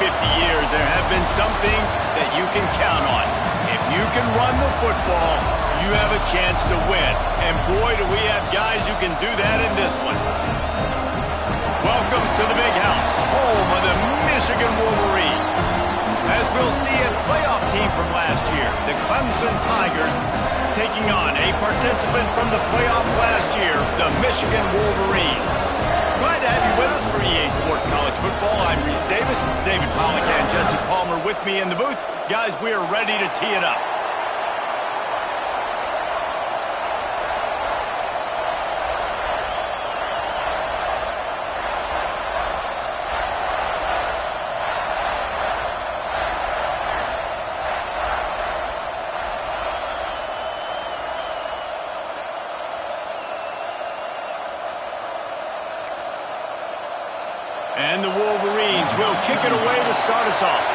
50 years, there have been some things that you can count on. If you can run the football, you have a chance to win. And boy, do we have guys who can do that in this one. Welcome to the Big House, home of the Michigan Wolverines. As we'll see, a playoff team from last year, the Clemson Tigers, taking on a participant from the playoff last year, the Michigan Wolverines. Glad to have you with us for EA Sports College Football. I'm Reese Davis, David Pollack and Jesse Palmer with me in the booth. Guys, we are ready to tee it up. And the Wolverines will kick it away to start us off.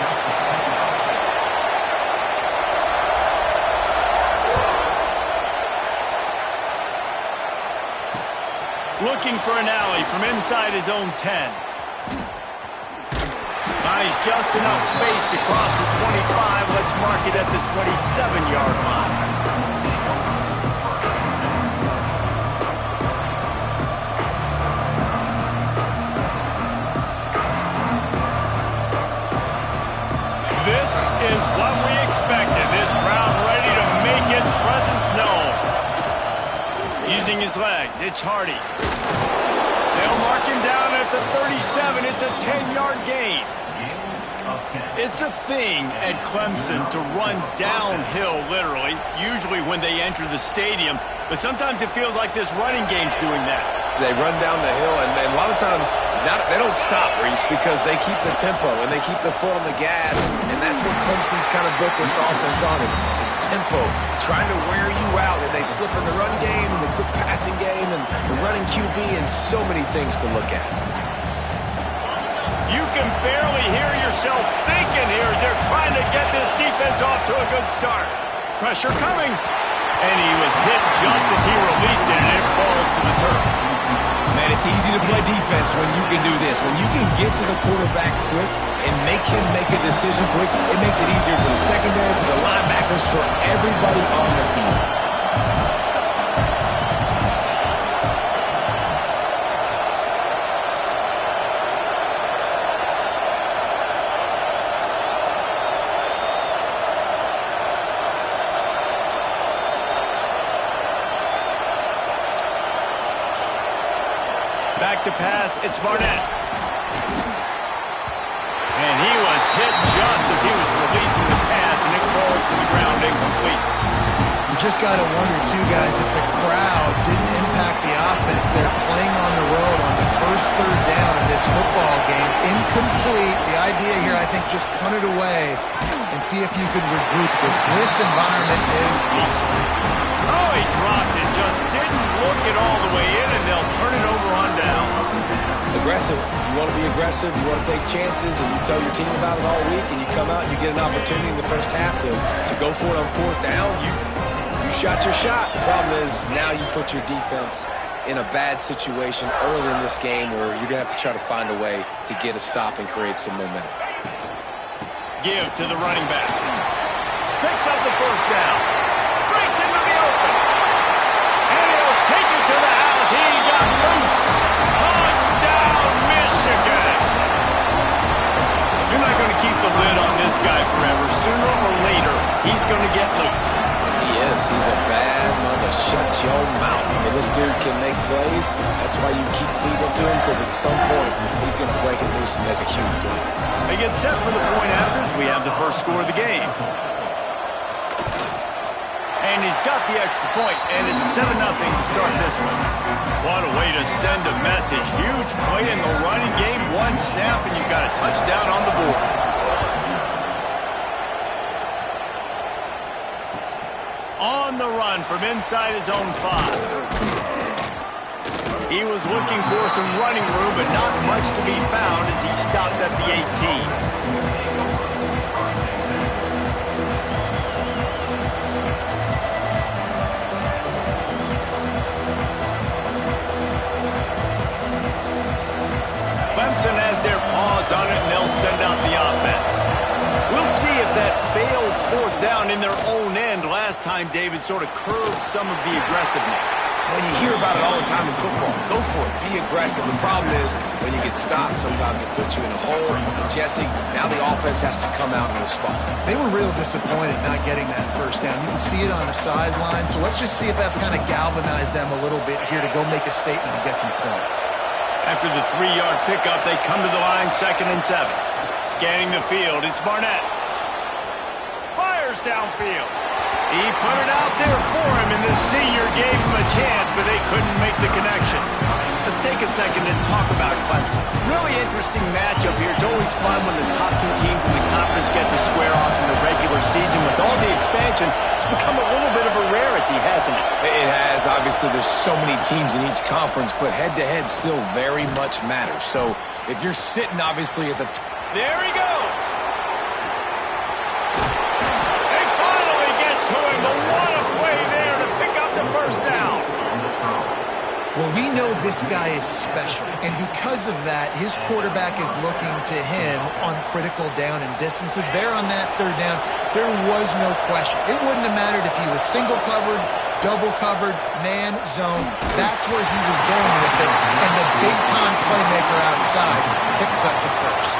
Looking for an alley from inside his own 10. Buys just enough space to cross the 25. Let's mark it at the 27-yard line. This is what we expected. This crowd ready to make its presence known. Using his legs, it's Hardy. They'll mark him down at the 37. It's a 10-yard gain. It's a thing at Clemson to run downhill, literally, usually when they enter the stadium. But sometimes it feels like this running game's doing that. They run down the hill, and a lot of times they don't stop, Reese, because they keep the tempo and they keep the foot on the gas, and that's what Clemson's kind of built this offense on, is tempo, trying to wear you out, and they slip in the run game and the quick passing game and the running QB and so many things to look at. You can barely hear yourself thinking here as they're trying to get this defense off to a good start. Pressure coming. And he was hit just as he released it, and it falls to the turf. Man, it's easy to play defense when you can do this. When you can get to the quarterback quick and make him make a decision quick, it makes it easier for the secondary, for the linebackers, for everybody on the field. Back to pass, it's Barnett. And he was hit just as he was releasing the pass, and it falls to the ground incomplete. You just got to wonder, too, guys, if the crowd didn't impact the offense. They're playing on the road on the first third down in this football game. Incomplete. The idea here, I think, just punt it away and see if you could regroup, because this environment is hostile. Oh, he dropped it, just didn't look it all the way in, and they'll turn it over on downs. Aggressive. You want to be aggressive. You want to take chances, and you tell your team about it all week, and you come out and you get an opportunity in the first half to go for it on fourth down. You shot your shot. The problem is now you put your defense in a bad situation early in this game where you're going to have to try to find a way to get a stop and create some momentum. Give to the running back. Picks up the first down. Breaks into the open. And he'll take it to the house. He got loose. Touchdown, Michigan. You're not going to keep the lid on this guy forever. Sooner or later, he's going to get loose. He is. He's a bad mother. Shut your mouth. I mean, this dude can make plays. That's why you keep feeding it to him, because at some point, he's going to break it loose and make a huge play. They get set for the point afters. We have the first score of the game. And he's got the extra point, and it's 7-0 to start this one. What a way to send a message. Huge play in the running game. One snap, and you've got a touchdown on the board. On the run from inside his own 5. He was looking for some running room, but not much to be found as he stopped at the 18. Clemson has their paws on it, and they'll send out the offense. David, sort of curbs some of the aggressiveness. When you hear about it all the time in football, go for it, be aggressive. The problem is when you get stopped, sometimes it puts you in a hole. And Jesse, now the offense has to come out and respond. They were real disappointed not getting that first down. You can see it on the sideline, so let's just see if that's kind of galvanized them a little bit here to go make a statement and get some points. After the 3-yard pickup, they come to the line 2nd and 7. Scanning the field, it's Barnett. Fires downfield. He put it out there for him, and the senior gave him a chance, but they couldn't make the connection. Let's take a second and talk about Clemson. Really interesting matchup here. It's always fun when the top 2 teams in the conference get to square off in the regular season. With all the expansion, it's become a little bit of a rarity, hasn't it? It has. Obviously, there's so many teams in each conference, but head-to-head still very much matters. So if you're sitting, obviously, at the top. There he goes. They finally get to him, but what a play there to pick up the first down. Well, we know this guy is special, and because of that, his quarterback is looking to him on critical down and distances. There on that 3rd down, there was no question. It wouldn't have mattered if he was single covered, double covered, man, zone. That's where he was going with it, and the big-time playmaker outside picks up the first.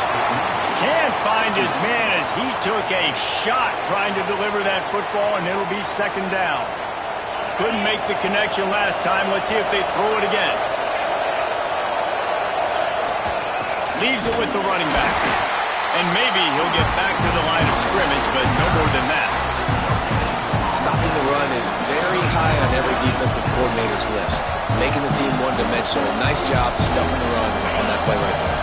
Can't find his man as he took a shot trying to deliver that football, and it'll be 2nd down. Couldn't make the connection last time. Let's see if they throw it again. Leaves it with the running back. And maybe he'll get back to the line of scrimmage, but no more than that. Stopping the run is very high on every defensive coordinator's list. Making the team one-dimensional. Nice job stuffing the run on that play right there.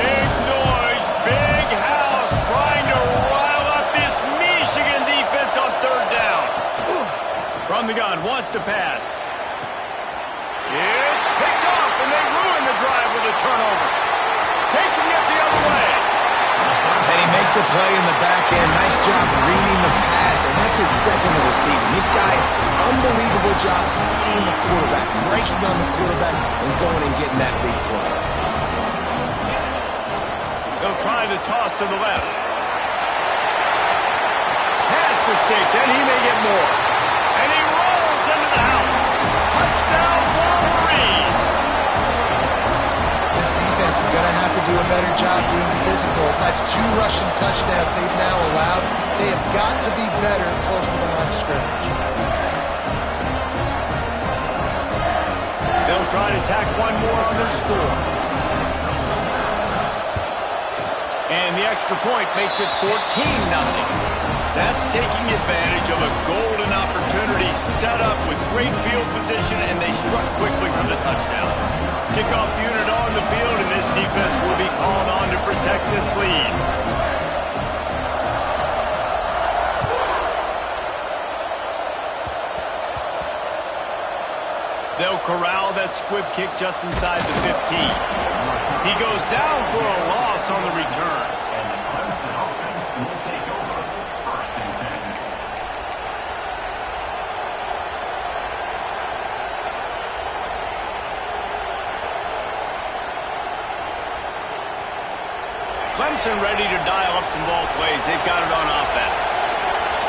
Big noise, big house, trying to rile up this Michigan defense on 3rd down. From the gun, wants to pass. It's picked off, and they ruin the drive with a turnover. Taking it the other way. And he makes a play in the back end. Nice job reading the pass, and that's his 2nd of the season. This guy, unbelievable job seeing the quarterback, breaking on the quarterback, and going and getting that big play. They'll try the toss to the left. Pass to Sticks, and he may get more. And he rolls into the house. Touchdown, Wolverines. This defense is going to have to do a better job being physical. That's 2 rushing touchdowns they've now allowed. They have got to be better close to the line of scrimmage. They'll try to tack one more on their score. And the extra point makes it 14-0. That's taking advantage of a golden opportunity set up with great field position, and they struck quickly for the touchdown. Kickoff unit on the field, and this defense will be called on to protect this lead. They'll corral that squib kick just inside the 15. He goes down for a loss on the return. Clemson ready to dial up some ball plays. They've got it on offense.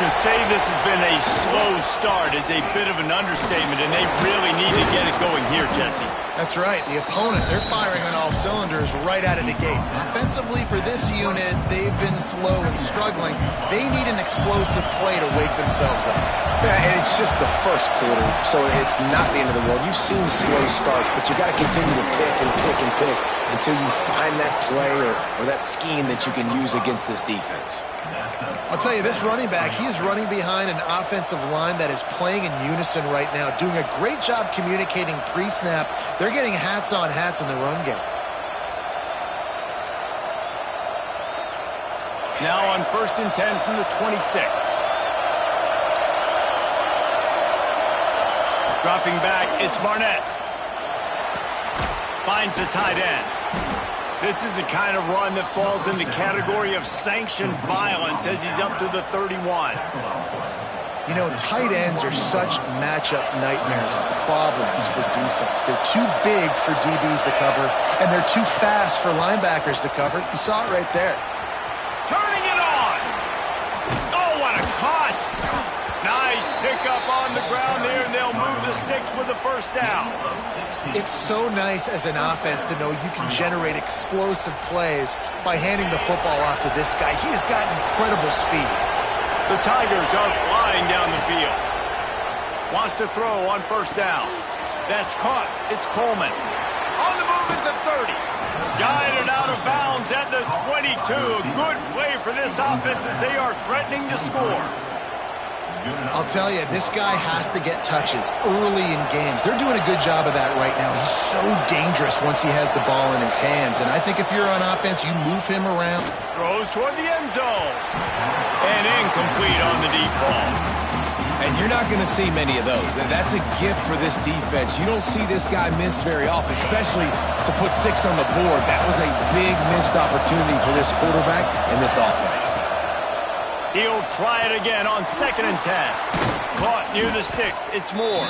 To say this has been a slow start is a bit of an understatement, and they really need to get it going here, Jesse. That's right. The opponent, they're firing on all cylinders right out of the gate. Offensively, for this unit, they've been slow and struggling. They need an explosive play to wake themselves up. Yeah, and it's just the first quarter, so it's not the end of the world. You've seen slow starts, but you got to continue to pick and pick and pick until you find that play or that scheme that you can use against this defense. I'll tell you, this running back, he is running behind an offensive line that is playing in unison right now, doing a great job communicating pre-snap. They're getting hats on hats in the run game. Now on 1st and 10 from the 26. Dropping back, it's Barnett. Finds the tight end. This is the kind of run that falls in the category of sanctioned violence as he's up to the 31. You know, tight ends are such matchup nightmares and problems for defense. They're too big for DBs to cover, and they're too fast for linebackers to cover. You saw it right there. Turning it on. Oh, what a cut. Nice pick on the ground there, and they'll move the sticks with the first down. It's so nice as an offense to know you can generate explosive plays by handing the football off to this guy. He has got incredible speed. The Tigers are flying down the field. Wants to throw on first down. That's caught. It's Coleman. On the move at the 30. Guided out of bounds at the 22. A good play for this offense as they are threatening to score. I'll tell you, this guy has to get touches early in games. They're doing a good job of that right now. He's so dangerous once he has the ball in his hands. And I think if you're on offense, you move him around. Throws toward the end zone. And incomplete on the deep ball. And you're not going to see many of those. That's a gift for this defense. You don't see this guy miss very often, especially to put 6 on the board. That was a big missed opportunity for this quarterback and this offense. He'll try it again on 2nd and 10. Caught near the sticks. It's Moore.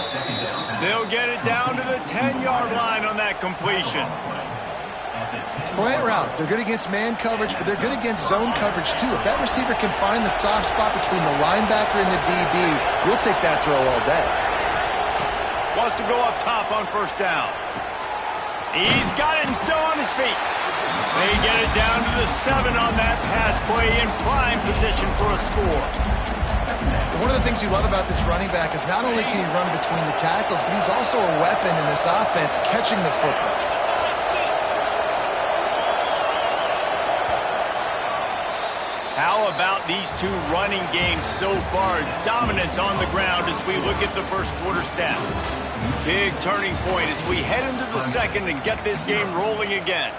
They'll get it down to the 10-yard line on that completion. Slant routes, they're good against man coverage, but they're good against zone coverage too. If that receiver can find the soft spot between the linebacker and the DB, we'll take that throw all day. Wants to go up top on first down. He's got it and still on his feet. They get it down to the 7 on that pass play in prime position for a score. One of the things you love about this running back is not only can he run between the tackles, but he's also a weapon in this offense catching the football. How about these two running games so far? Dominance on the ground as we look at the first quarter stats. Big turning point as we head into the second and get this game rolling again.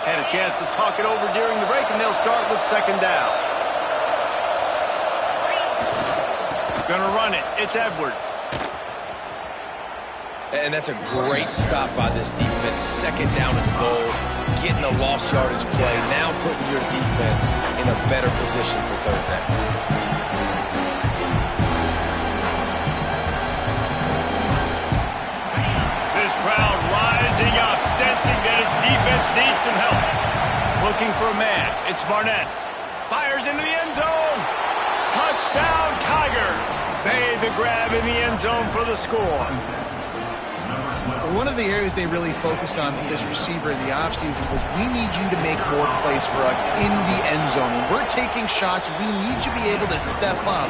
Had a chance to talk it over during the break, and they'll start with 2nd down. Gonna run it. It's Edwards. And that's a great stop by this defense. 2nd down and goal. Getting a lost yardage play. Now putting your defense in a better position for 3rd down. This crowd rising up, sensing that its defense needs some help. Looking for a man. It's Barnett. Fires into the end zone. Touchdown, Tigers. Made the grab in the end zone for the score. One of the areas they really focused on with this receiver in the offseason was we need you to make more plays for us in the end zone. When we're taking shots, we need you to be able to step up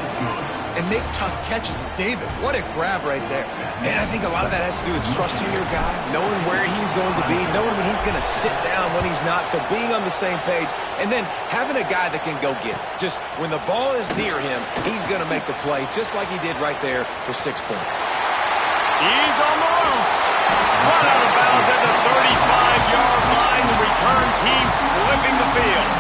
and make tough catches. David, what a grab right there. And I think a lot of that has to do with trusting your guy, knowing where he's going to be, knowing when he's going to sit down, when he's not, so being on the same page, and then having a guy that can go get it. Just when the ball is near him, he's going to make the play, just like he did right there for 6 points. He's on the loose. Run out of bounds at the 35-yard line. The return team flipping the field.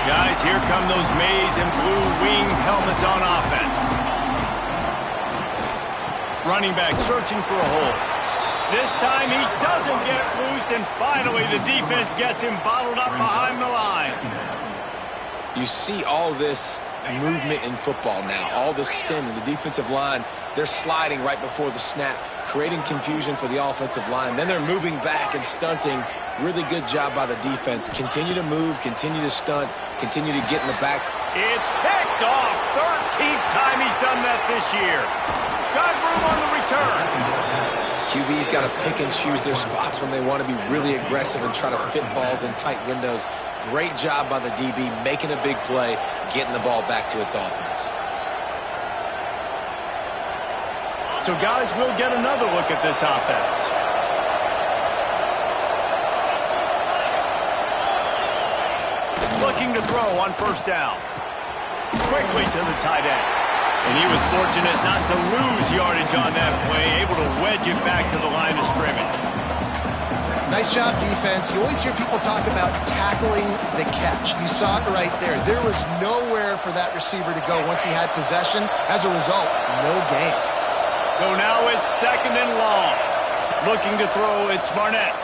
Guys, here come those maize and blue winged helmets on offense. Running back searching for a hole. This time he doesn't get loose, and finally the defense gets him bottled up behind the line. You see all this movement in football now, all the stemming, the defensive line, they're sliding right before the snap, creating confusion for the offensive line. Then they're moving back and stunting. Really good job by the defense. Continue to move, continue to stunt, continue to get in the back. It's picked off. 13th time he's done that this year. Got room on the return. QB's got to pick and choose their spots when they want to be really aggressive and try to fit balls in tight windows. Great job by the DB, making a big play, getting the ball back to its offense. So, guys, we'll get another look at this offense. Looking to throw on first down. Quickly to the tight end. And he was fortunate not to lose yardage on that play, able to wedge it back to the line of scrimmage. Nice job, defense. You always hear people talk about tackling the catch. You saw it right there. There was nowhere for that receiver to go once he had possession. As a result, no gain. So now it's 2nd and long. Looking to throw, it's Barnett.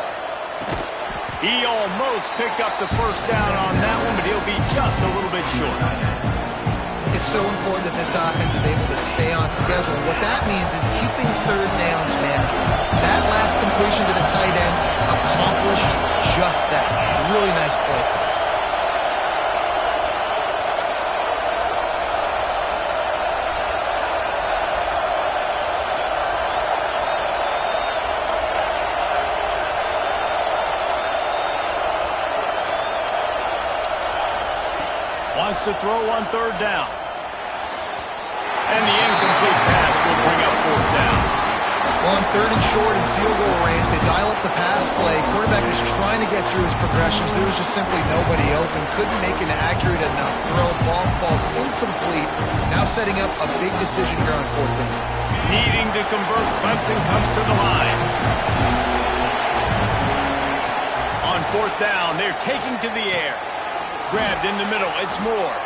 He almost picked up the first down on that one, but he'll be just a little bit short. It's so important that this offense is able to stay on schedule. And what that means is keeping third downs manageable. That last completion to the tight end accomplished just that. Really nice play. Wants to throw on third down. And the incomplete pass will bring up fourth down. Well, on third and short in field goal range, they dial up the pass play. Quarterback is trying to get through his progressions. There was just simply nobody open. Couldn't make an accurate enough throw. Ball falls incomplete. Now setting up a big decision here on fourth down. Needing to convert, Clemson comes to the line. On fourth down, they're taking to the air. Grabbed in the middle, it's Moore.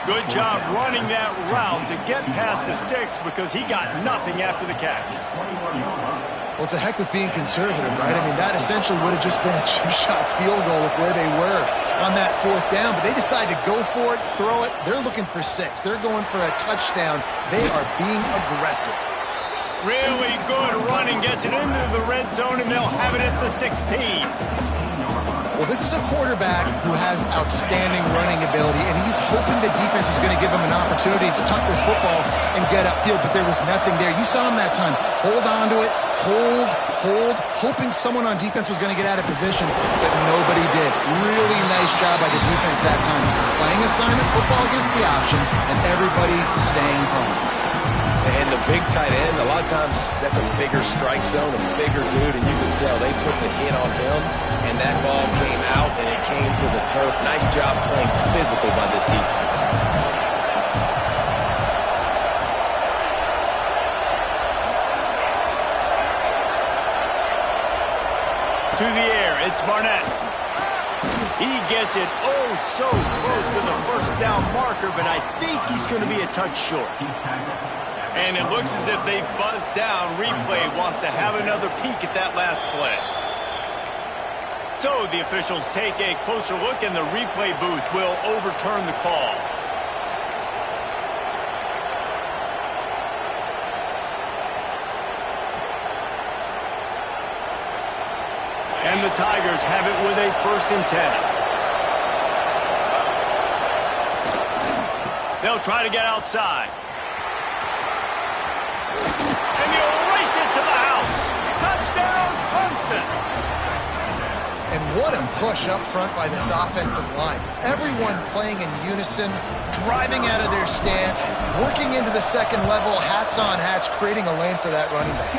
Good job running that route to get past the sticks because he got nothing after the catch. Well, it's a heck with being conservative, right? I mean, that essentially would have just been a chip-shot field goal with where they were on that fourth down, but they decided to go for it, throw it. They're looking for 6. They're going for a touchdown. They are being aggressive. Really good running, gets it into the red zone, and they'll have it at the 16. Well, this is a quarterback who has outstanding running ability, and he's hoping the defense is going to give him an opportunity to tuck this football and get upfield, but there was nothing there. You saw him that time. Hold on to it, hold, hoping someone on defense was going to get out of position, but nobody did. Really nice job by the defense that time. Playing assignment football against the option, and everybody staying home. And the big tight end, a lot of times that's a bigger strike zone, a bigger dude, and you can tell they put the hit on him, and that ball came out, and it came to the turf. Nice job playing physical by this defense. To the air, it's Barnett. He gets it so close to the first down marker, but I think he's going to be a touch short. And it looks as if they've buzzed down. Replay wants to have another peek at that last play. So the officials take a closer look, and the replay booth will overturn the call. And the Tigers have it with a 1st and 10. They'll try to get outside. And they'll race it to the house. Touchdown, Clemson. And what a push up front by this offensive line. Everyone playing in unison, driving out of their stance, working into the second level, hats on hats, creating a lane for that running back.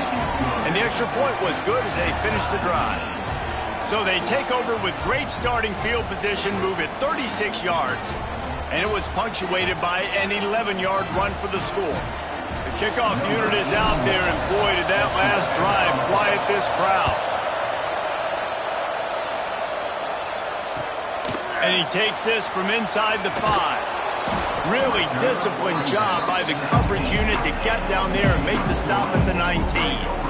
And the extra point was good as they finished the drive. So they take over with great starting field position, move it 36 yards. And it was punctuated by an 11-yard run for the score. The kickoff unit is out there, and boy, did that last drive quiet this crowd. And he takes this from inside the 5. Really disciplined job by the coverage unit to get down there and make the stop at the 19.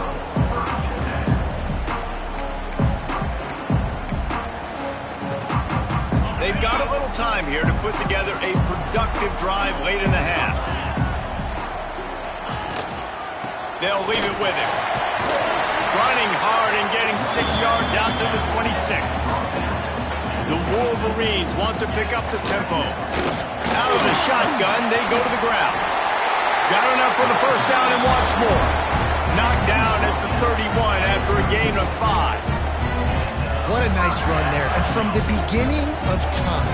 They've got a little time here to put together a productive drive late in the half. They'll leave it with him. Running hard and getting 6 yards out to the 26. The Wolverines want to pick up the tempo. Out of the shotgun, they go to the ground. Got enough for the first down and wants more. Knocked down at the 31 after a gain of 5. What a nice run there. And from the beginning of time,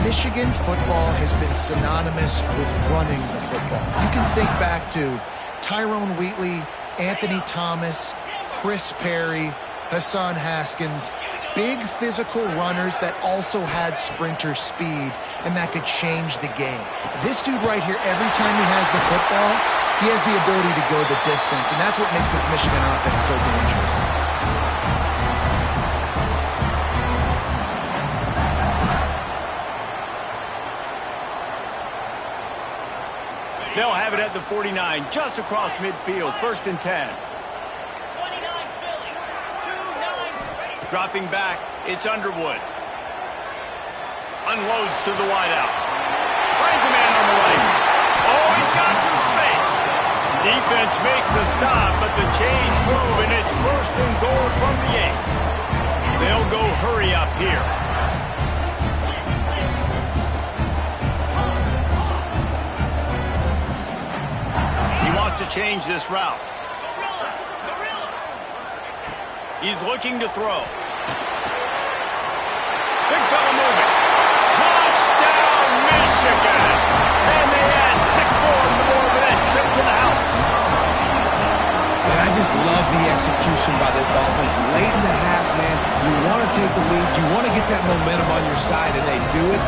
Michigan football has been synonymous with running the football. You can think back to Tyrone Wheatley, Anthony Thomas, Chris Perry, Hassan Haskins. Big physical runners that also had sprinter speed, and that could change the game. This dude right here, every time he has the football, he has the ability to go the distance, and that's what makes this Michigan offense so dangerous. They'll have it at the 49, just across midfield, 1st and 10. Dropping back, it's Underwood. Unloads to the wideout. Finds a man on the right. Defense makes a stop, but the chains move, and it's first and goal from the 8. They'll go hurry up here. He wants to change this route. He's looking to throw. Big fella moving. Touchdown, Michigan! And they add 6 more for that trip to the house. And I just love the execution by this offense. Late in the half, man, you want to take the lead. You want to get that momentum on your side, and they do it.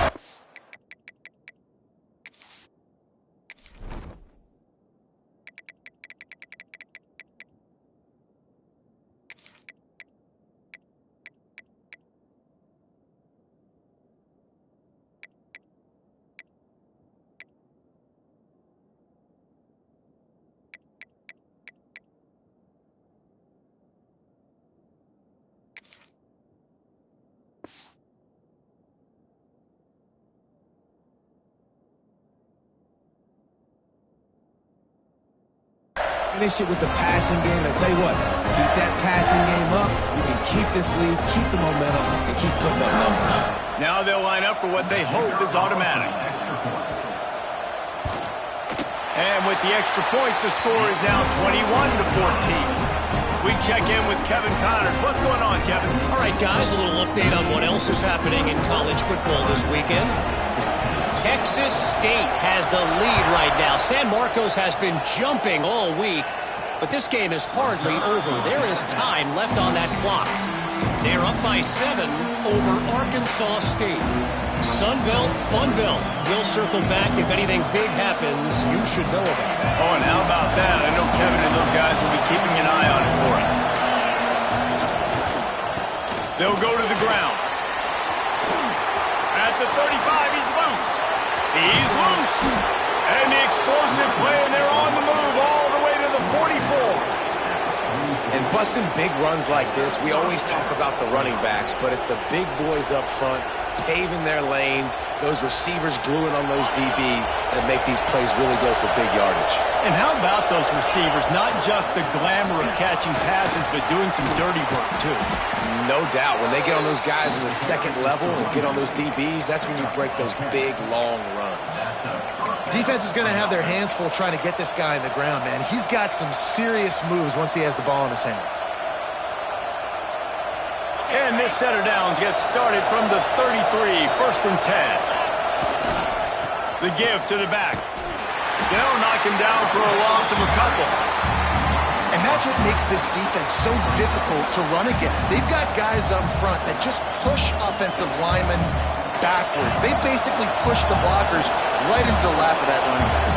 Finish it with the passing game. I tell you what, keep that passing game up. You can keep this lead, keep the momentum, and keep putting up numbers. Now they'll line up for what they hope is automatic. And with the extra point, the score is now 21-14. We check in with Kevin Connors. What's going on, Kevin? All right, guys, a little update on what else is happening in college football this weekend. Texas State has the lead right now. San Marcos has been jumping all week, but this game is hardly over. There is time left on that clock. They're up by 7 over Arkansas State. Sunbelt, Funbelt. We'll circle back if anything big happens. You should know about it. Oh, and how about that? I know Kevin and those guys will be keeping an eye on it for us. They'll go to the ground. At the 35, he's loose. He's loose. And the explosive play, and they're on the move all the way to the 44. And busting big runs like this, we always talk about the running backs, but it's the big boys up front, paving their lanes, those receivers gluing on those DBs that make these plays really go for big yardage. And how about those receivers? Not just the glamour of catching passes, but doing some dirty work, too. No doubt. When they get on those guys in the second level and get on those DBs, that's when you break those big, long runs. Defense is going to have their hands full trying to get this guy in the ground, man. He's got some serious moves once he has the ball in his hands. And this center downs gets started from the 33, first and 10. The give to the back. They'll knock him down for a loss of a couple. And that's what makes this defense so difficult to run against. They've got guys up front that just push offensive linemen backwards. They basically push the blockers right into the lap of that running back.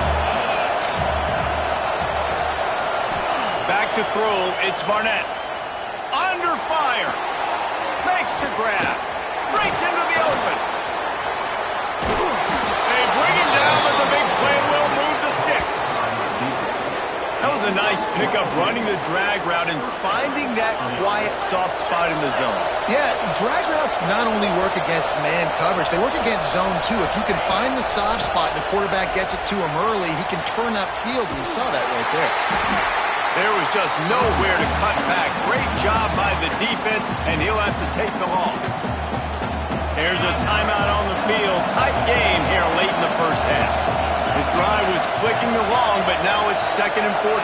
Back to throw, it's Barnett. Under fire. Makes the grab. Breaks into the open. They bring him down, but the big play will move the sticks. That was a nice pickup, running the drag route and finding that quiet, soft spot in the zone. Yeah, drag routes not only work against man coverage, they work against zone too. If you can find the soft spot and the quarterback gets it to him early, he can turn upfield, and you saw that right there. There was just nowhere to cut back. Great job by the defense, and he'll have to take the loss. There's a timeout on the field. Tight game here late in the first half. His drive was clicking along, but now it's 2nd and 14.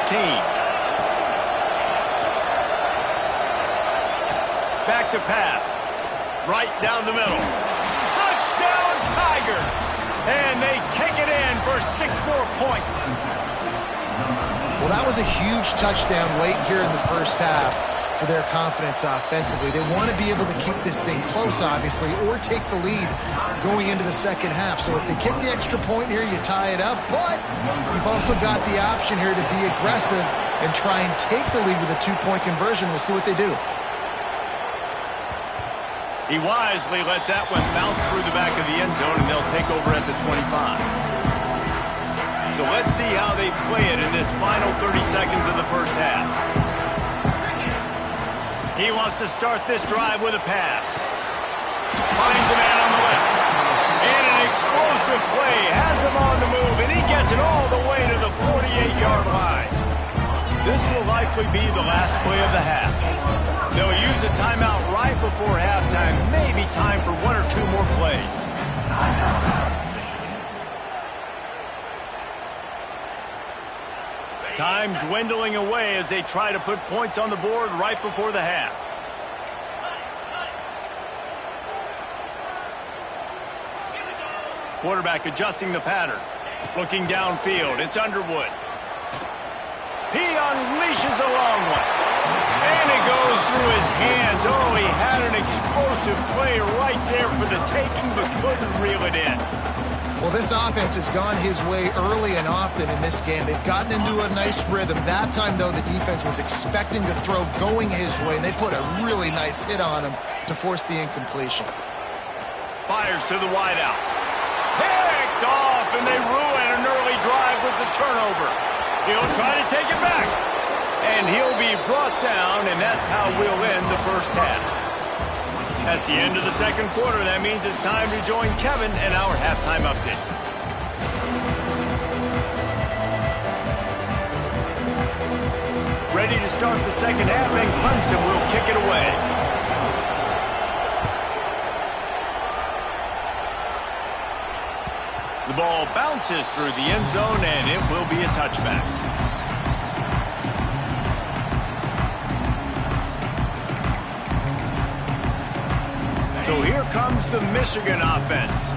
Back to pass. Right down the middle. Touchdown, Tigers! And they take it in for 6 more points. Well, that was a huge touchdown late here in the first half for their confidence offensively. They want to be able to keep this thing close, obviously, or take the lead going into the second half. So if they kick the extra point here, you tie it up. But you've also got the option here to be aggressive and try and take the lead with a 2-point conversion. We'll see what they do. He wisely lets that one bounce through the back of the end zone, and they'll take over at the 25. So let's see how they play it in this final 30 seconds of the first half. He wants to start this drive with a pass. Finds a man on the left. And an explosive play has him on the move, and he gets it all the way to the 48-yard line. This will likely be the last play of the half. They'll use a timeout right before halftime. Maybe time for one or two more plays. Time dwindling away as they try to put points on the board right before the half. Quarterback adjusting the pattern. Looking downfield. It's Underwood. He unleashes a long one. And it goes through his hands. Oh, he had an explosive play right there for the taking, but couldn't reel it in. Well, this offense has gone his way early and often in this game. They've gotten into a nice rhythm. That time, though, the defense was expecting the throw going his way, and they put a really nice hit on him to force the incompletion. Fires to the wideout. Picked off, and they ruin an early drive with the turnover. He'll try to take it back. And he'll be brought down, and that's how we'll end the first half. That's the end of the second quarter. That means it's time to join Kevin and our halftime update. Ready to start the second half, and Clemson will kick it away. The ball bounces through the end zone, and it will be a touchback. So here comes the Michigan offense.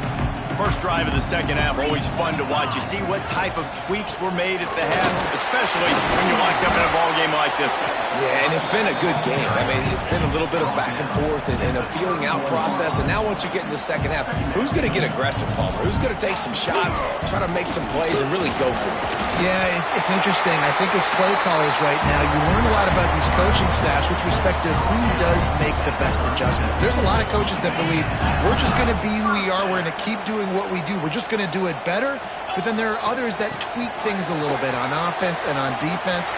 First drive of the second half, always fun to watch. You see what type of tweaks were made at the half, especially when you're locked up in a ball game like this one. Yeah, and it's been a good game. I mean, it's been a little bit of back and forth and a feeling out process. And now once you get in the second half, who's going to get aggressive, Palmer? Who's going to take some shots, try to make some plays, and really go for it? Yeah, it's interesting. I think as play callers right now, you learn a lot about these coaching staffs with respect to who does make the best adjustments. There's a lot of coaches that believe we're just going to be who we are. We're going to keep doing what we do. We're just going to do it better. But then there are others that tweak things a little bit on offense and on defense.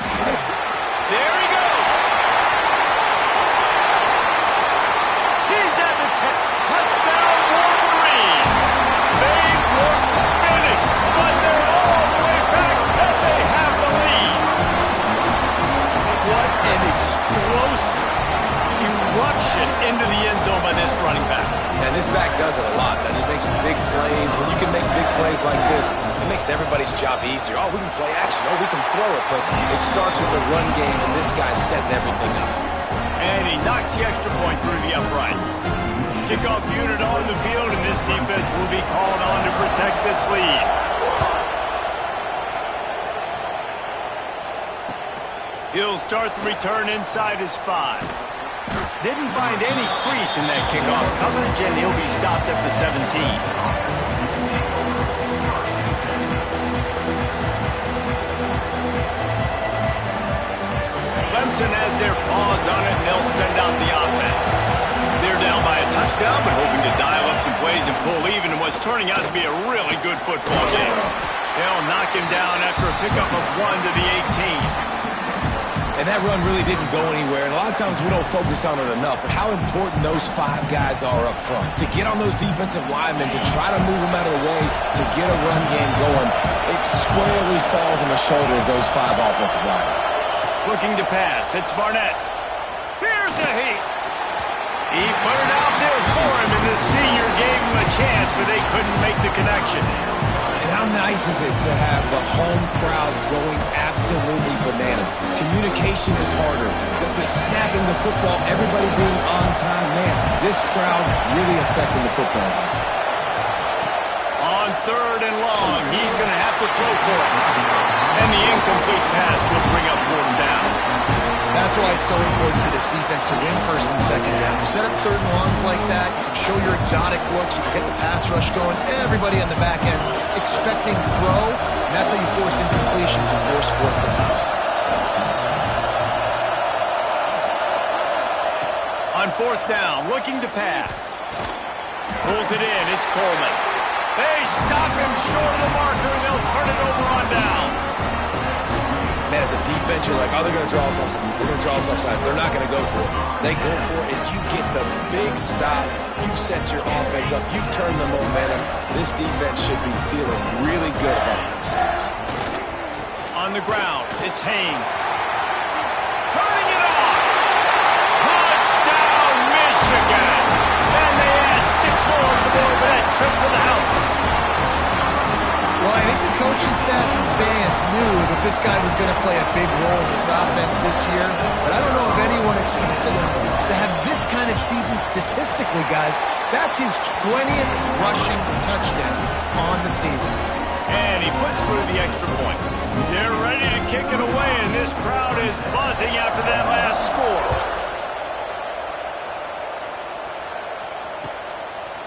There he goes. He's at the 10. Touchdown, Wolverine. They look finished, but they're all the way back, and they have the lead. What an explosive eruption into the end zone by this running back. And this back does it a lot. He makes big plays. When you can make big plays like this, it makes everybody's job easier. Oh, we can play action. Oh, we can throw it. But it starts with the run game, and this guy's setting everything up. And he knocks the extra point through the uprights. Kickoff unit on the field, and this defense will be called on to protect this lead. He'll start the return inside his 5. Didn't find any crease in that kickoff coverage, and he'll be stopped at the 17. Clemson has their paws on it, and they'll send out the offense. They're down by a touchdown, but hoping to dial up some plays and pull even in what's turning out to be a really good football game. They'll knock him down after a pickup of 1 to the 18. And that run really didn't go anywhere. And a lot of times we don't focus on it enough. But how important those 5 guys are up front. To get on those defensive linemen, to try to move them out of the way, to get a run game going, it squarely falls on the shoulder of those 5 offensive linemen. Looking to pass. It's Barnett. Here's a heat. He put it out there for him, and the senior gave him a chance, but they couldn't make the connection. And how nice is it to have the home crowd going absolutely bananas? Communication is harder. The snapping the football, everybody being on time. Man, this crowd really affecting the football game. On 3rd and long, he's going to have to throw for it. And the incomplete pass will bring up 4th down. That's why it's so important for this defense to win 1st and 2nd down. You set up 3rd and longs like that, you can show your exotic looks, you can get the pass rush going, everybody on the back end expecting throw, and that's how you force incompletions and force 4th downs. On 4th down, looking to pass. Pulls it in, it's Coleman. They stop him short of the marker, and they'll turn it over on downs. Man, as a defense, you're like, oh, they're going to draw us offside. They're going to draw us offside. They're not going to go for it. They go for it, and you get the big stop. You've set your offense up. You've turned the momentum. This defense should be feeling really good about themselves. On the ground, it's Haynes. turning it on. Touchdown, Michigan. And they add 6 more to the board with that trip to the house. Well, I think the coaching staff and fans knew that this guy was going to play a big role in this offense this year, but I don't know if anyone expected him to have this kind of season statistically, guys. That's his 20th rushing touchdown on the season. And he puts through the extra point. They're ready to kick it away, and this crowd is buzzing after that last score.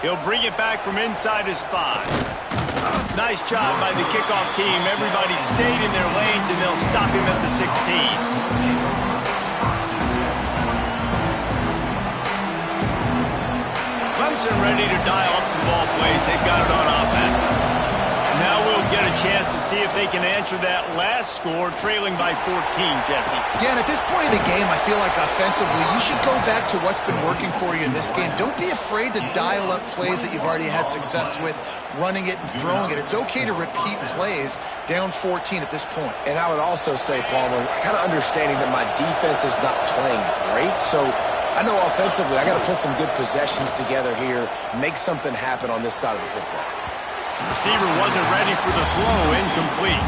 He'll bring it back from inside his 5. Nice job by the kickoff team. Everybody stayed in their lanes, and they'll stop him at the 16. Clemson ready to dial up some ball plays. They've got it on offense. Now we'll get a chance to see if they can answer that last score, trailing by 14, Jesse. Yeah, and at this point of the game, I feel like offensively, you should go back to what's been working for you in this game. Don't be afraid to dial up plays that you've already had success with, running it and throwing it. It's okay to repeat plays down 14 at this point. And I would also say, Palmer, kind of understanding that my defense is not playing great, so I know offensively I got to put some good possessions together here, make something happen on this side of the football. Receiver wasn't ready for the throw, incomplete.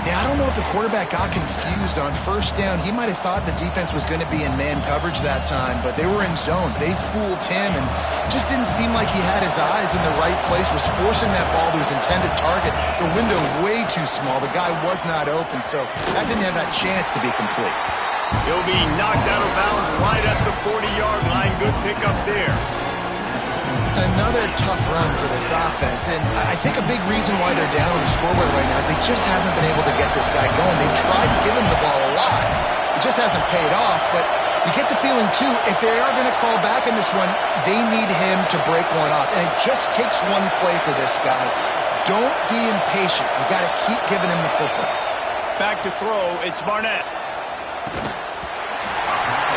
Yeah, I don't know if the quarterback got confused on first down. He might have thought the defense was going to be in man coverage that time, but they were in zone. They fooled him and just didn't seem like he had his eyes in the right place, was forcing that ball to his intended target. The window way too small. The guy was not open, so that didn't have that chance to be complete. He'll be knocked out of bounds right at the 40-yard line. Good pickup there. Another tough run for this offense, and I think a big reason why they're down on the scoreboard right now is they just haven't been able to get this guy going. They've tried to give him the ball a lot. It just hasn't paid off, but you get the feeling, too, if they are going to crawl back in this one, they need him to break one off, and it just takes one play for this guy. Don't be impatient. You got to keep giving him the football. Back to throw, it's Barnett.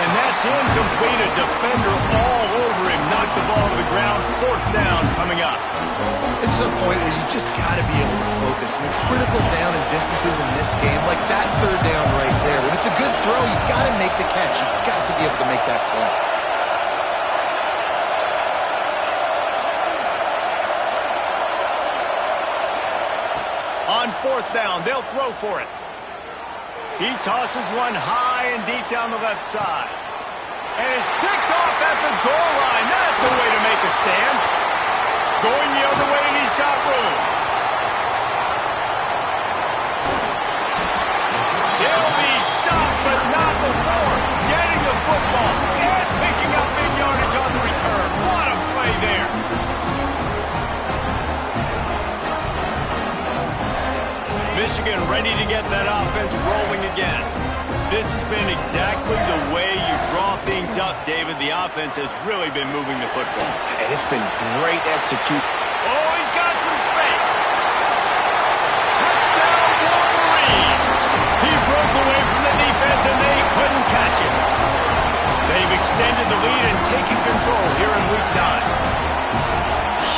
And that's incomplete. A defender all over him. Knocked the ball to the ground. 4th down coming up. This is a point where you just got to be able to focus. And the critical down and distances in this game, like that 3rd down right there, when it's a good throw, you got to make the catch. You got to be able to make that play. On 4th down, they'll throw for it. He tosses one high and deep down the left side. And it's picked off at the goal line. That's a way to make a stand. Going the other way, and he's got room. He'll be stopped, but not before getting the football and picking up big yardage on the return. What a play there. Michigan ready to get that offense rolling again. This has been exactly the way you draw things up, David. The offense has really been moving the football. And it's been great execution. Oh, he's got some space. Touchdown, Wolverines. He broke away from the defense, and they couldn't catch him. They've extended the lead and taken control here in Week 9.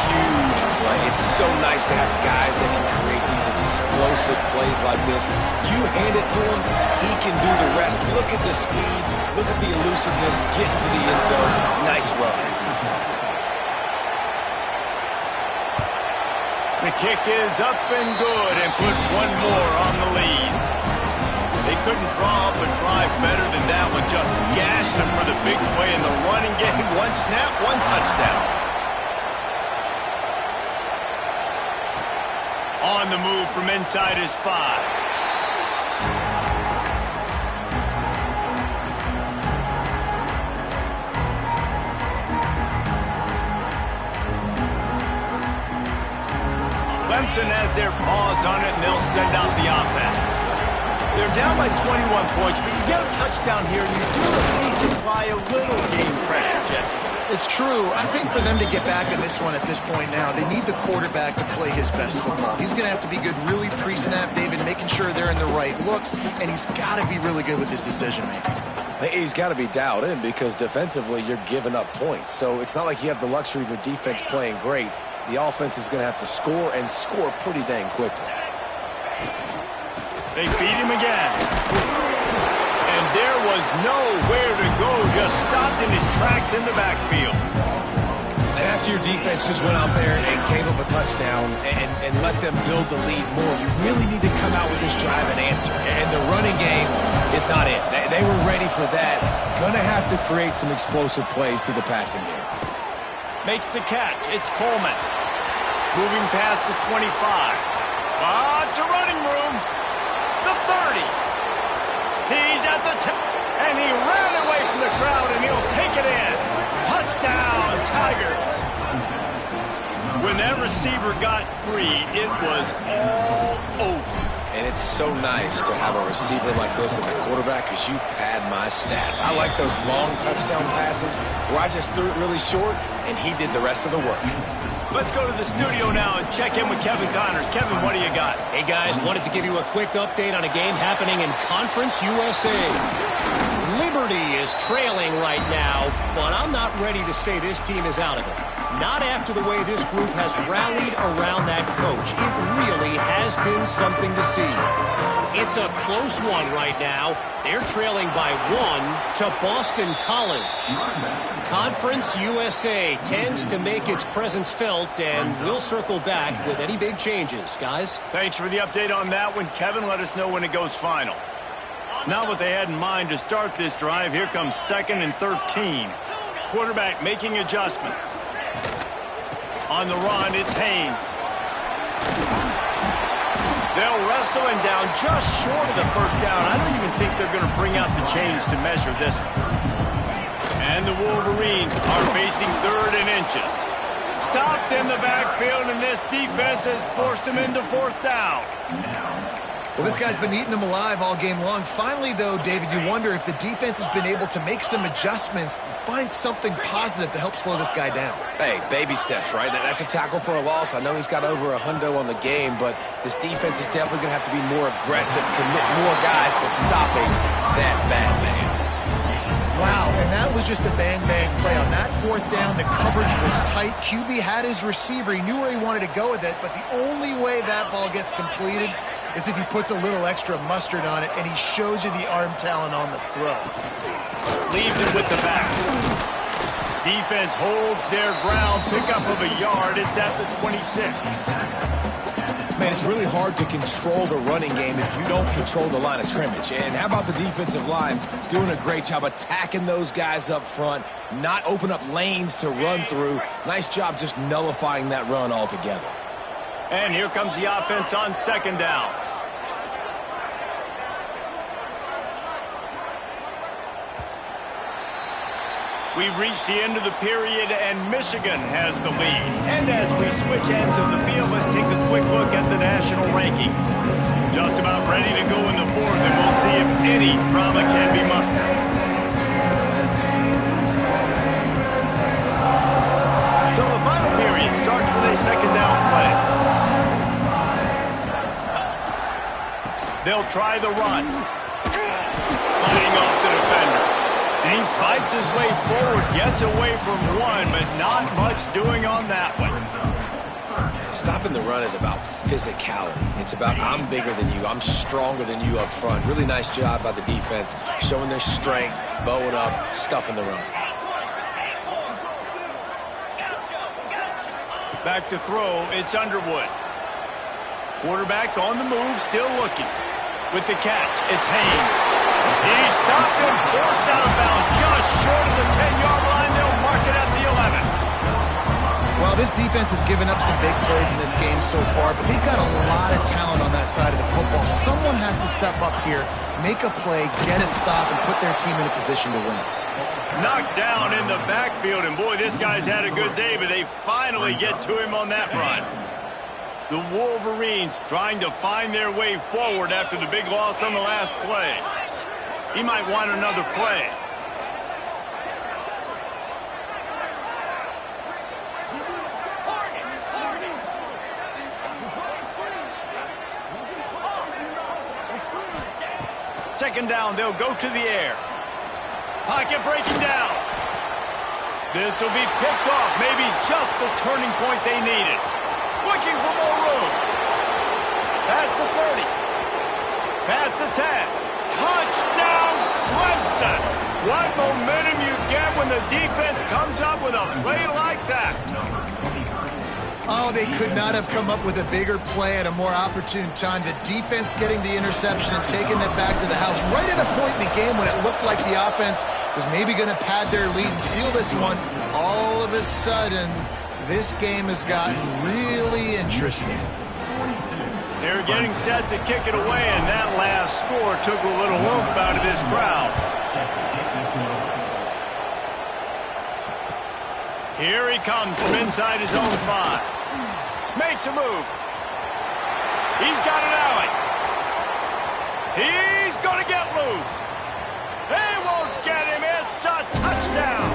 Huge play. It's so nice to have guys that can create these explosive plays like this. You hand it to him, he can do the rest. Look at the speed. Look at the elusiveness. Get into the end zone. Nice run. The kick is up and good and put one more on the lead. They couldn't draw up a drive better than that one. Just gashed them for the big play in the running game. One snap, one touchdown. On the move from inside his 5. Clemson has their paws on it, and they'll send out the offense. They're down by 21 points, but you get a touchdown here, and you do at least apply a little game pressure, Jesse. It's true. I think for them to get back in this one at this point now, they need the quarterback to play his best football. He's going to have to be good really pre-snap, David, making sure they're in the right looks, and he's got to be really good with his decision-making. He's got to be dialed in because defensively you're giving up points. So it's not like you have the luxury of your defense playing great. The offense is going to have to score and score pretty dang quickly. They feed him again. And there was nowhere to go, just stopped in his tracks in the backfield. And after your defense just went out there and gave up a touchdown and let them build the lead more, you really need to come out with this drive and answer. And the running game is not it. They were ready for that. Gonna have to create some explosive plays through the passing game. Makes the catch. It's Coleman. Moving past the 25. Lots of running room. The 30. He's at the 10. And he ran away from the crowd, and he'll take it in. Touchdown, Tigers. When that receiver got free, it was all over. And it's so nice to have a receiver like this as a quarterback because you pad my stats. I like those long touchdown passes where I just threw it really short, and he did the rest of the work. Let's go to the studio now and check in with Kevin Connors. Kevin, what do you got? Hey, guys, wanted to give you a quick update on a game happening in Conference USA. Liberty is trailing right now, but I'm not ready to say this team is out of it. Not after the way this group has rallied around that coach. It really has been something to see. It's a close one right now. They're trailing by 1 to Boston College. Conference USA tends to make its presence felt, and we'll circle back with any big changes, guys. Thanks for the update on that one, Kevin. Let us know when it goes final. Not what they had in mind to start this drive. Here comes 2nd and 13. Quarterback making adjustments. On the run, it's Haynes. They'll wrestle him down just short of the first down. I don't even think they're going to bring out the chains to measure this one. And the Wolverines are facing 3rd and inches. Stopped in the backfield, and this defense has forced him into 4th down. Well, this guy's been eating them alive all game long. Finally, though, David, you wonder if the defense has been able to make some adjustments, find something positive to help slow this guy down. Hey, baby steps, right? That's a tackle for a loss. I know he's got over $100 on the game, but this defense is definitely going to have to be more aggressive, commit more guys to stopping that bad man. Wow, and that was just a bang-bang play. On that 4th down, the coverage was tight. QB had his receiver. He knew where he wanted to go with it, but the only way that ball gets completed is if he puts a little extra mustard on it, and he shows you the arm talent on the throw. Leaves it with the back. Defense holds their ground. Pickup of a yard. It's at the 26. Man, it's really hard to control the running game if you don't control the line of scrimmage. And how about the defensive line doing a great job attacking those guys up front, not open up lanes to run through. Nice job just nullifying that run altogether. And here comes the offense on 2nd down. We've reached the end of the period, and Michigan has the lead. And as we switch ends of the field, let's take a quick look at the national rankings. Just about ready to go in the 4th, and we'll see if any drama can be mustered. So the final period starts with a 2nd down play. They'll try the run. Fighting off the defender. And he fights his way forward, gets away from one, but not much doing on that one. Stopping the run is about physicality. It's about I'm bigger than you, I'm stronger than you up front. Really nice job by the defense, showing their strength, bowing up, stuffing the run. Back to throw, it's Underwood. Quarterback on the move, still looking. With the catch, it's Haynes. He stopped and forced out of bounds just short of the 10-yard line. They'll mark it at the 11. Well, this defense has given up some big plays in this game so far, but they've got a lot of talent on that side of the football. Someone has to step up here, make a play, get a stop, and put their team in a position to win. Knocked down in the backfield, and boy, this guy's had a good day, but they finally get to him on that run. The Wolverines trying to find their way forward after the big loss on the last play. He might want another play. Second down, they'll go to the air. Pocket breaking down. This will be picked off. Maybe just the turning point they needed. Looking for more room. Past the 30. Past the 10. Touchdown, What momentum you get when the defense comes up with a play like that. Oh, they could not have come up with a bigger play at a more opportune time. The defense getting the interception and taking it back to the house right at a point in the game when it looked like the offense was maybe going to pad their lead and seal this one. All of a sudden, this game has gotten really interesting. They're getting set to kick it away, and that last score took a little oomph out of this crowd. Here he comes from inside his own 5. Makes a move. He's got an alley. He's going to get loose. They won't get him. It's a touchdown.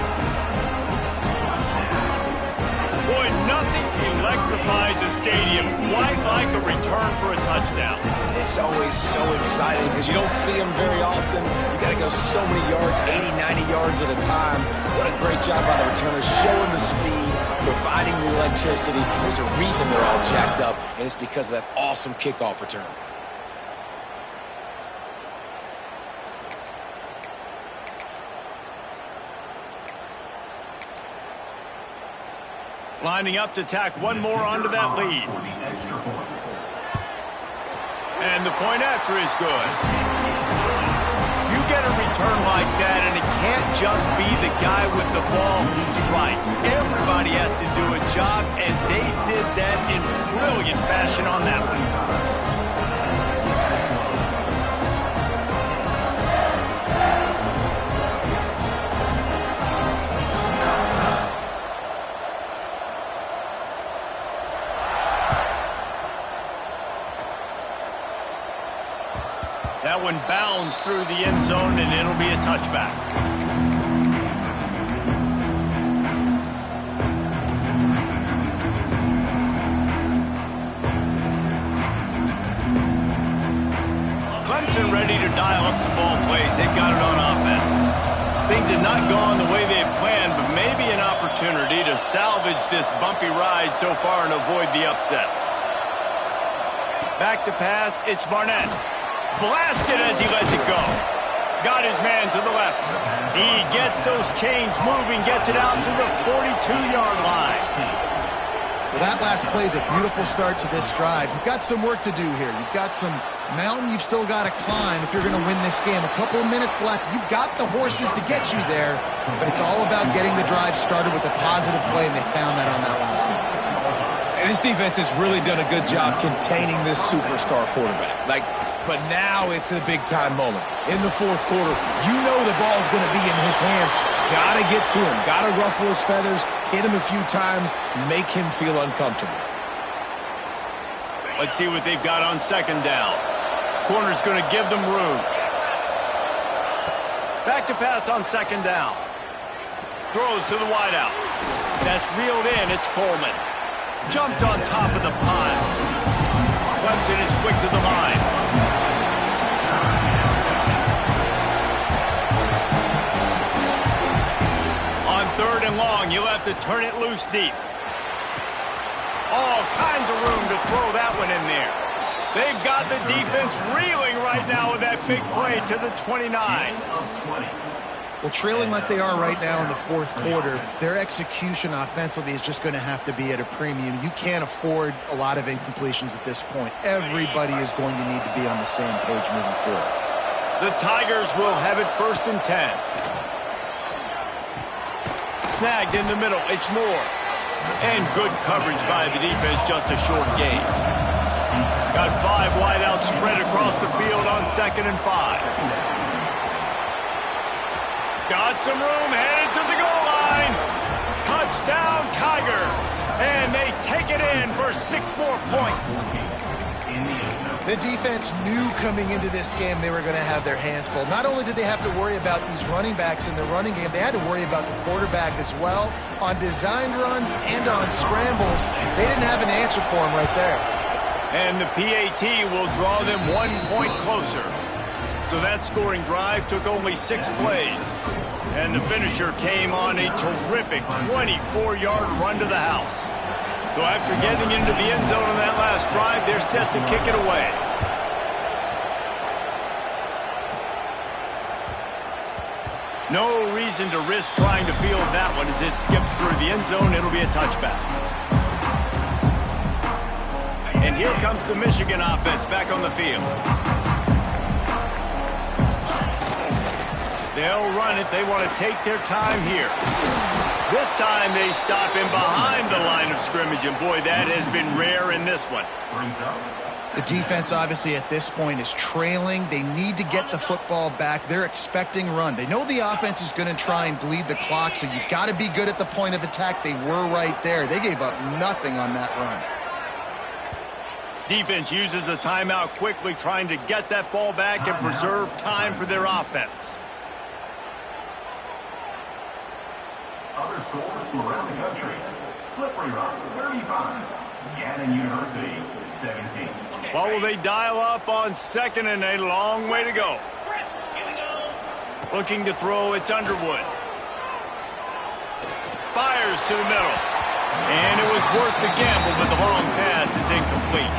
Boy, nothing electrifies a stadium quite like a return for a touchdown. It's always so exciting because you don't see them very often. You got to go so many yards, 80, 90 yards at a time. What a great job by the returners, showing the speed, providing the electricity. There's a reason they're all jacked up, and it's because of that awesome kickoff return. Lining up to tack one more onto that lead. And the point after is good. You get a return like that, and it can't just be the guy with the ball who's right. Everybody has to do a job, and they did that in brilliant fashion on that one. That one bounds through the end zone, and it'll be a touchback. Clemson ready to dial up some ball plays. They've got it on offense. Things have not gone the way they had planned, but maybe an opportunity to salvage this bumpy ride so far and avoid the upset. Back to pass, it's Barnett. Blasted as he lets it go. Got his man to the left. He gets those chains moving, gets it out to the 42-yard line. Well, that last play is a beautiful start to this drive. You've got some work to do here. You've got some mountain you've still got to climb if you're going to win this game. A couple of minutes left. You've got the horses to get you there, but it's all about getting the drive started with a positive play, and they found that on that last one. And this defense has really done a good job containing this superstar quarterback. But now it's a big-time moment. In the fourth quarter, you know the ball's going to be in his hands. Got to get to him. Got to ruffle his feathers, hit him a few times, make him feel uncomfortable. Let's see what they've got on second down. Corner's going to give them room. Back to pass on second down. Throws to the wideout. That's reeled in. It's Coleman. Jumped on top of the pile. Clemson is quick to the line. On third and long, you'll have to turn it loose deep. All kinds of room to throw that one in there. They've got the defense reeling right now with that big play to the 29. Well, trailing like they are right now in the fourth quarter, their execution offensively is just going to have to be at a premium. You can't afford a lot of incompletions at this point. Everybody is going to need to be on the same page moving forward. The Tigers will have it 1st and 10. Snagged in the middle, it's Moore. And good coverage by the defense, just a short gain. Got 5 wideouts spread across the field on 2nd and 5. Got some room, headed to the goal line. Touchdown, Tigers. And they take it in for 6 more points. The defense knew coming into this game they were going to have their hands full. Not only did they have to worry about these running backs in the running game, they had to worry about the quarterback as well. On designed runs and on scrambles, they didn't have an answer for him right there. And the PAT will draw them 1 point closer. So that scoring drive took only 6 plays. And the finisher came on a terrific 24-yard run to the house. So after getting into the end zone on that last drive, they're set to kick it away. No reason to risk trying to field that one as it skips through the end zone. It'll be a touchback. And here comes the Michigan offense back on the field. They'll run it. They want to take their time here. This time they stop him behind the line of scrimmage, and boy, that has been rare in this one. The defense, obviously, at this point is trailing. They need to get the football back. They're expecting run. They know the offense is going to try and bleed the clock, so you got to be good at the point of attack. They were right there. They gave up nothing on that run. Defense uses a timeout quickly, trying to get that ball back and preserve time for their offense. Other scores from around the country. Slippery Rock, 35. Gannon University, 17. Well, will they dial up on 2nd and a long way to go? Looking to throw, it's Underwood. Fires to the middle. And it was worth the gamble, but the long pass is incomplete.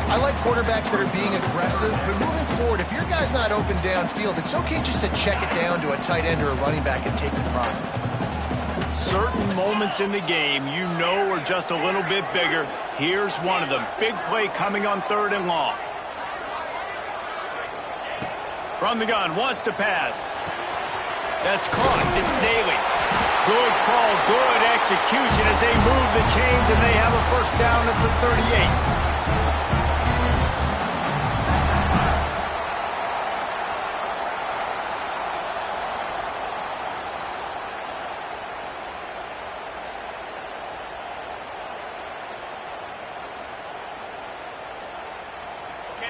I like quarterbacks that are being aggressive, but moving forward, if your guy's not open downfield, it's okay just to check it down to a tight end or a running back and take the profit. Certain moments in the game you know are just a little bit bigger. Here's one of them. Big play coming on 3rd and long. From the gun, wants to pass. That's caught. It's Daly. Good call, good execution as they move the chains, and they have a first down at the 38.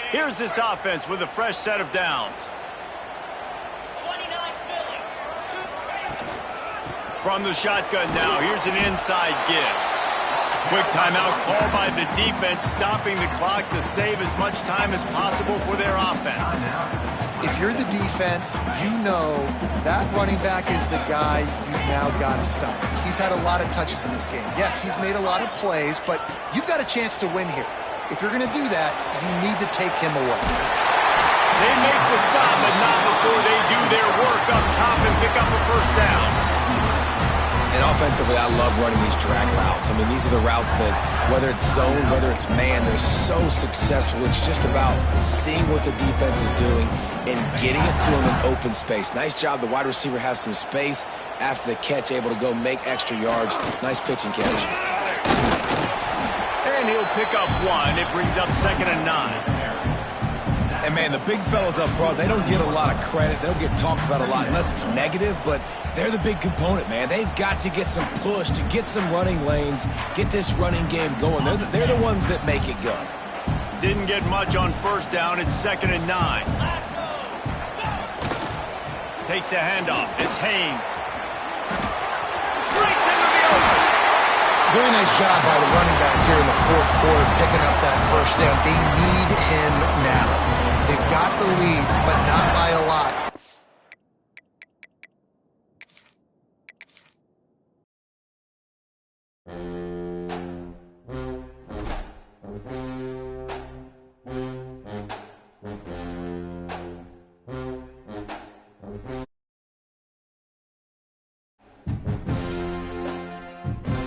Here's this offense with a fresh set of downs. From the shotgun now, here's an inside give. Quick timeout called by the defense, stopping the clock to save as much time as possible for their offense. If you're the defense, you know that running back is the guy you've now got to stop. He's had a lot of touches in this game. Yes, he's made a lot of plays, but you've got a chance to win here. If you're going to do that, you need to take him away. They make the stop, but not before they do their work up top and pick up a first down. And offensively, I love running these drag routes. I mean, these are the routes that, whether it's zone, whether it's man, they're so successful. It's just about seeing what the defense is doing and getting it to them in open space. Nice job. The wide receiver has some space after the catch, able to go make extra yards. Nice pitch and catch. And he'll pick up one. It brings up 2nd and 9. And, man, the big fellas up front, they don't get a lot of credit. They'll get talked about a lot unless it's negative, but they're the big component, man. They've got to get some push, to get some running lanes, get this running game going. They're the ones that make it go. Didn't get much on first down. It's 2nd and 9. Takes the handoff. It's Haynes. Breaks into the open. Really nice job by the running back here in the 4th quarter, picking up that first down. They need him now. They've got the lead, but not by a